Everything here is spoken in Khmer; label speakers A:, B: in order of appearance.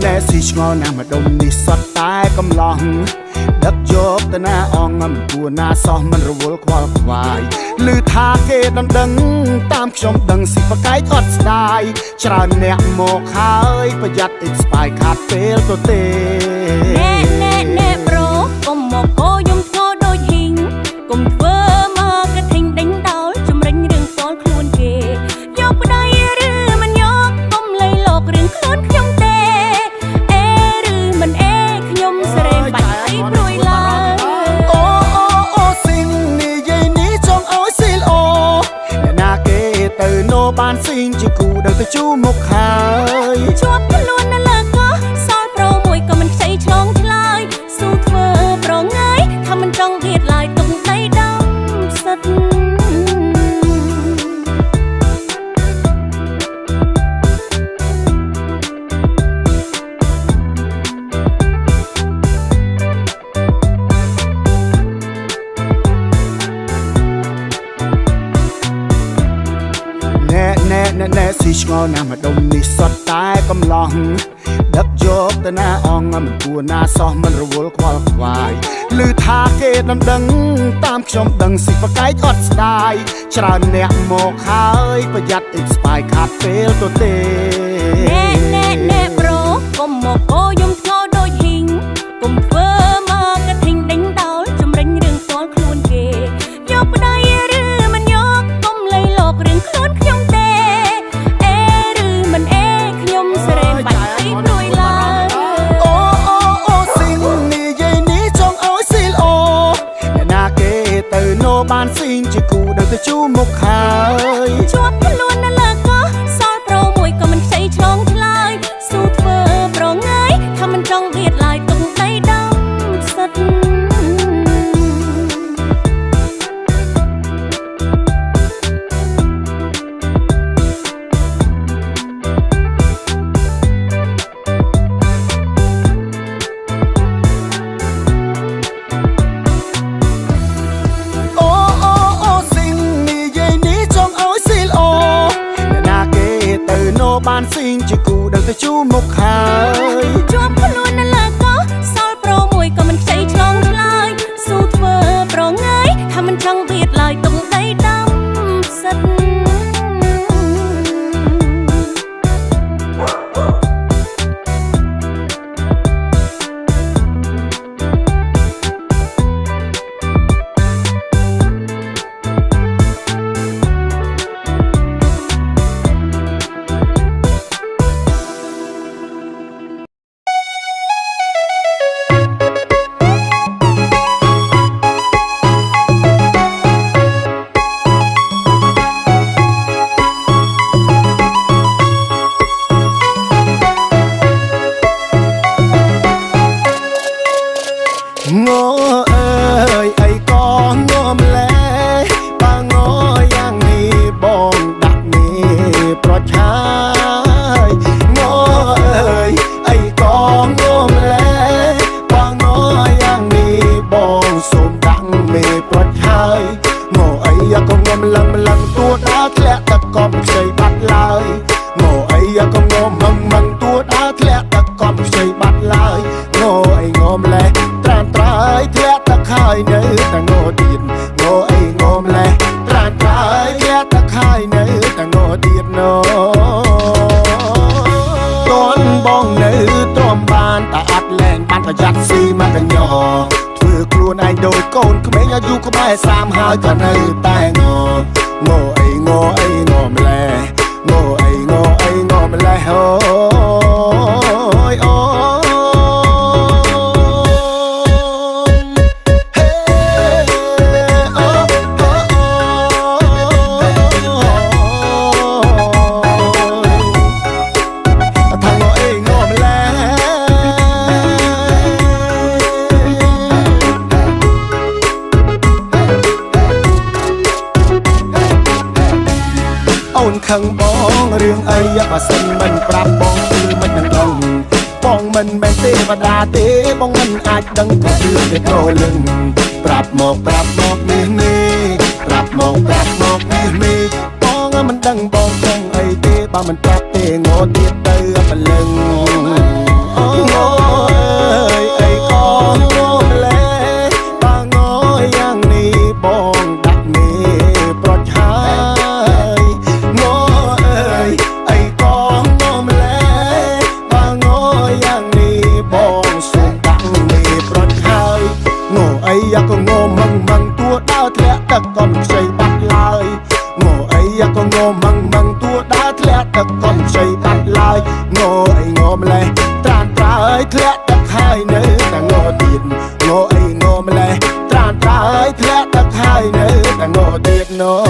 A: ណែស៊ីឆ្ងល់ណាស់ម្ដុំនេះសតតែកំឡោះដឹកយកទៅណាអងមិនគួរណាសោះមិនរវល់ខ្វល់ខ្វាយឮថាគេដណ្ដឹងតាមខ្ញុំដឹងស៊ីបកែកអត់ស្ដាយច្រើនអ្នកមកហើយប្រយ័ត្នអ៊ីកស្បាយខាត់ពេលទៅទេ
B: ណែប្រូកុំមកកោយំធ្ងោដូចហ៊ីងកុំធ្វើមកកធិញដេញដោលជំរិញរឿងផ្ទាល់ខ្លួនគេយកប្តីឬមិនយកកុំលៃលោករឿងខ្លួនខ្ញុំទេអេឬមិនអេខ្ញុំស្រែបាច់អីព្រួយឡើយ
A: អូស៊ីងនិយាយនេះចង់ឲ្យស៊ីលអូអ្នកណាគេទៅណូបានស៊ីងជាគូដល់ទៅជួមុខហើយ
B: ជាប់ខ្លួននៅលើកោះសល់ប្រូមួយក៏មិនខ្ចីឆ្លងឆ្លើយស៊ូធ្វើប្រងាយថាមិនចង់ទៀតឡើយទុំដីដំសិត
A: ណែស៊ីឆ្ងល់ណាស់ម្ដុំនេះសតតែកំឡោះដឹកយកទៅណាអងមិនគួរណាសោះមិនរវល់ខ្វល់ខ្វាយឮថាគេដណ្ដឹងតាមខ្ញុំដឹងស៊ីបកែកអត់ស្ដាយច្រើនអ្នកមកហើយប្រយ័ត្នអ៊ីកស្បាយខាត់ពេលទៅទេ
B: ណែប្រូកុំមកកោយំធ្ងោដូចហ៊ីងកុំធ្វើមកកធិញដេញដោលជំរិញរឿងផ្ទាល់ខ្លួនគេយកប្តីឬមិនយកកុំលៃលោករឿងខ្លួនខ្ញុំទេអេឬមិនអេខ្ញុំស្រែបាច់អីព្រួយឡើយ
A: អូស៊ីងនិយាយនេះចង់ឲ្យស៊ីលអូអ្នកណាគេទៅណូបានស៊ីងជាគូដល់ទៅជួមុខហើយ
B: ជាប់ខ្លួននៅលើកោះសល់ប្រូមួយក៏មិនខ្ចីឆ្លងឆ្លើយស៊ូធ្វើប្រងាយថាមិនចង់ទៀតឡើយទុំដីដំសិត
A: បានស៊ីងជាគូដល់ទៅជួមុខហើយ
B: ជាប់ខ្លួននៅលើកោះសល់ប្រូមួយក៏មិនខ្ចីឆ្លងឆ្លើយស៊ូធ្វើប្រងាយថាមិនចង់ទៀតឡើយទុំដីដំសិត
A: ងអើយអីក៏ងម្លេះបើងយ៉ាងនេះបងដាក់នេះប្រឆាយងអើយអីក៏ងម្លេះបើងយ៉ាងនេះបងសូមដាក់នេះប្រឆាយងអីក៏ងម្លឹងទួដើរធ្លាក់ទឹកកំខ្ចីបាត់ឡើយងអីក៏ងមឹងទួដើរធ្លាក់ទឹកកំខ្ចីបាត់ឡើយងអីងម្លេះត្រានត្រើយធ្លាក់ទឹកហើយនៅតែងទៀតងអីងម្លេះត្រានត្រើយធ្លាក់ទឹកហើយនៅតែងទៀតណូតនបងនៅទ្រាំបានតែអត់លែងបានប្រយ័ត្នស៊ីមកកញ្ញោធ្វើខ្លួនឯងដូចកូនក្មេងអាយុក្បែរ30ហើយក៏នៅតែងអីងម្លេះអីងម្លេះអូយអូអូនខឹងបងរឿងអីបើសិនមិនប្រាប់បងគឺមិនដឹងដឹងបងមិនមែនទេវតាទេបងមិនអាចដឹងក៏ជឿទេក៏លឹងប្រាប់មកនេះប្រាប់មកនេះបងមិនដឹងបងខឹងអីទេបើមិនប្រាប់ទេងត់ទៀតទៅបលឹង măng tua đá thét đặc con chạy bắt lại ngô ấy ngô mà lè tràn trái thét đặc hai nơi ta ngô tiền ngô ấy ngô mà lè tràn trái thét đặc hai nơi ta ngô tiền nó